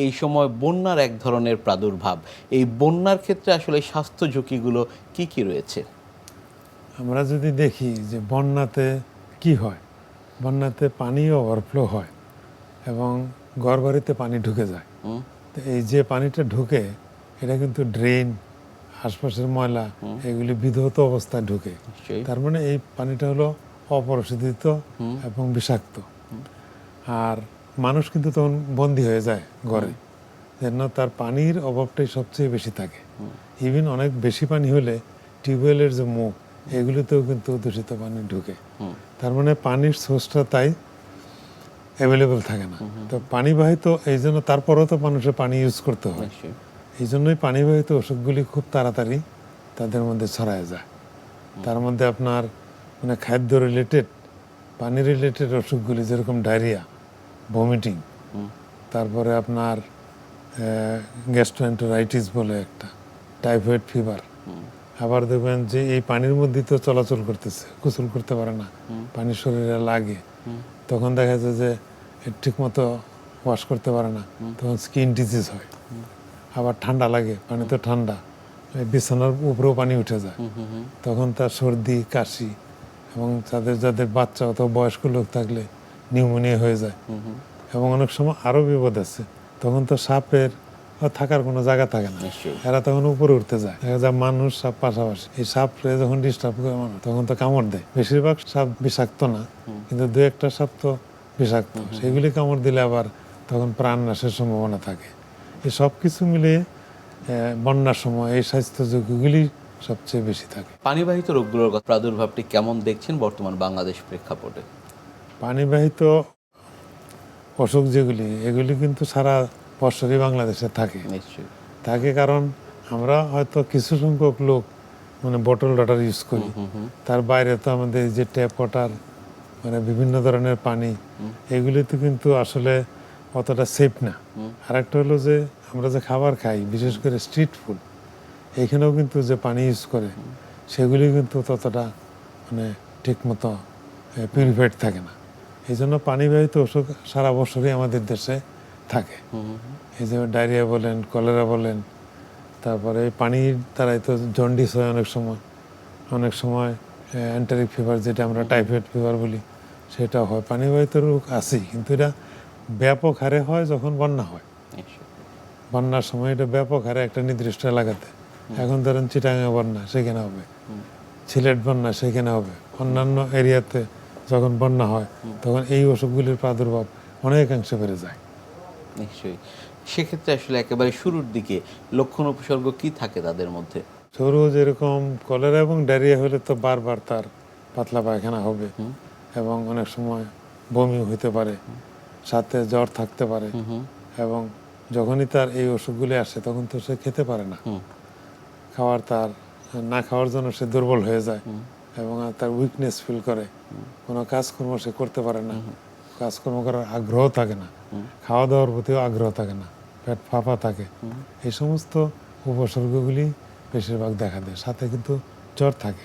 এই সময় বন্যার এক ধরনের প্রাদুর্ভাব। এই বন্যার ক্ষেত্রে আসলে স্বাস্থ্য ঝুঁকিগুলো কি কি রয়েছে? আমরা যদি দেখি যে বন্যাতে কি হয়, বন্যাতে পানি ওভারফ্লো হয় এবং ঘরবাড়িতে পানি ঢুকে যায়। তো এই যে পানিটা ঢুকে এটা কিন্তু ড্রেন, আশপাশের ময়লা এগুলি বিধৌত অবস্থায় ঢুকে। নিশ্চয়ই। তার মানে এই পানিটা হলো অপরিশোধিত এবং বিষাক্ত। আর মানুষ কিন্তু তখন বন্দী হয়ে যায় ঘরে, যেন তার পানির অভাবটাই সবচেয়ে বেশি থাকে। ইভেন অনেক বেশি পানি হলে টিউবওয়েলের যে মুখ এগুলিতেও কিন্তু দূষিত পানি ঢুকে। তার মানে পানির সোর্সটা তাই অ্যাভেলেবল থাকে না। তো পানিবাহিত এই জন্য, তারপরেও তো মানুষের পানি ইউজ করতে হয়। নিশ্চয়ই। এই জন্যই পানিবাহিত অসুখগুলি খুব তাড়াতাড়ি তাদের মধ্যে ছড়ায় যায়। তার মধ্যে আপনার মানে খাদ্য রিলেটেড, পানি রিলেটেড অসুখগুলি যেরকম ডায়রিয়া, ভমিটিং, তারপরে আপনার গ্যাস্ট্রোএন্টেরাইটিস বলে একটা, টাইফয়েড ফিভার। আবার দেখবেন যে এই পানির মধ্যেই তো চলাচল করতেছে, গোসল করতে পারে না, পানি শরীরে লাগে, তখন দেখা যায় যে ঠিক মতো ওয়াশ করতে পারে না, তখন স্কিন ডিজিজ হয়। আবার ঠান্ডা লাগে, পানি তো ঠান্ডা, বিছানার উপরেও পানি উঠে যায়, তখন তার সর্দি কাশি, এবং যাদের যাদের বাচ্চা অথবা বয়স্ক লোক থাকলে নিউমোনিয়া হয়ে যায়। এবং অনেক সময় আরও বিপদ আছে, তখন তো সাপের থাকার কোনো জায়গা থাকে না, নিশ্চয়ই। এরা তখন উপরে উঠতে যায়, দেখা যায় মানুষ সাপ পাশাপাশি। এই সাপরে যখন ডিস্টার্ব করে মানুষ, তখন তো কামড় দেয়। বেশিরভাগ সাপ বিষাক্ত না, কিন্তু দু একটা সাপ তো বিষাক্ত, সেগুলি কামড় দিলে আবার তখন প্রাণ নাশের সম্ভাবনা থাকে। এই সব কিছু মিলিয়ে বন্যার সময় এই স্বাস্থ্য ঝুঁকিগুলি সবচেয়ে বেশি থাকে। পানিবাহিত রোগগুলোর প্রাদুর্ভাবটি কেমন দেখছেন বর্তমান বাংলাদেশ প্রেক্ষাপটে? পানিবাহিত অসুখ যেগুলি, এগুলি কিন্তু সারা বছরই বাংলাদেশে থাকে। নিশ্চয়ই। থাকে কারণ আমরা হয়তো কিছু সংখ্যক লোক মানে বোতল ওয়াটার ইউজ করি, তার বাইরে তো আমাদের যে ট্যাপ ওয়াটার, মানে বিভিন্ন ধরনের পানি, এগুলি তো কিন্তু আসলে অতটা সেফ না। আরেকটা হলো যে আমরা যে খাবার খাই, বিশেষ করে স্ট্রিট ফুড, এইখানেও কিন্তু যে পানি ইউজ করে সেগুলি কিন্তু ততটা মানে ঠিকমতো পিউরিফাইড থাকে না। এই জন্য পানিবাহিত অসুখ সারা বছরই আমাদের দেশে থাকে। এই যে ডায়রিয়া বলেন, কলেরা বলেন, তারপরে পানির দ্বারাই তো জন্ডিস হয় অনেক সময়, অনেক সময় এন্টারিক ফিভার, যেটা আমরা টাইফয়েড ফিভার বলি, সেটা হয়। পানিবাহিত রোগ আছেই, কিন্তু এটা ব্যাপক হারে হয় যখন বন্যা হয়। নিশ্চয়ই। বন্যার সময় এটা ব্যাপক হারে একটা নির্দিষ্ট এলাকাতে, এখন ধরেন চিটাগাং বন্যা সেখানে হবে, সিলেট বন্যা সেখানে হবে, অন্যান্য এরিয়াতে যখন বন্যা হয় তখন এই অসুখগুলির প্রাদুর্ভাব অনেকাংশে বেড়ে যায়। নিশ্চয়ই। সেক্ষেত্রে আসলে একেবারে শুরুর দিকে লক্ষণ উপসর্গ কি থাকে তাদের মধ্যে? শুরু যেরকম কলেরা এবং ডায়রিয়া হলে তো বারবার তার পাতলা পায়খানা হবে, এবং অনেক সময় বমি হইতে পারে, সাথে জ্বর থাকতে পারে, এবং যখনই তার এই অসুখগুলি আসে তখন তো সে খেতে পারে না, খাওয়ার তার না খাওয়ার জন্য সে দুর্বল হয়ে যায়, এবং তার উইকনেস ফিল করে, কোনো কাজকর্ম সে করতে পারে না, কাজকর্ম করার আগ্রহ থাকে না, খাওয়া দাওয়ার প্রতিও আগ্রহ থাকে না, পেট ফাঁপা থাকে। এই সমস্ত উপসর্গগুলি বেশিরভাগ দেখা দেয়, সাথে কিন্তু জ্বর থাকে।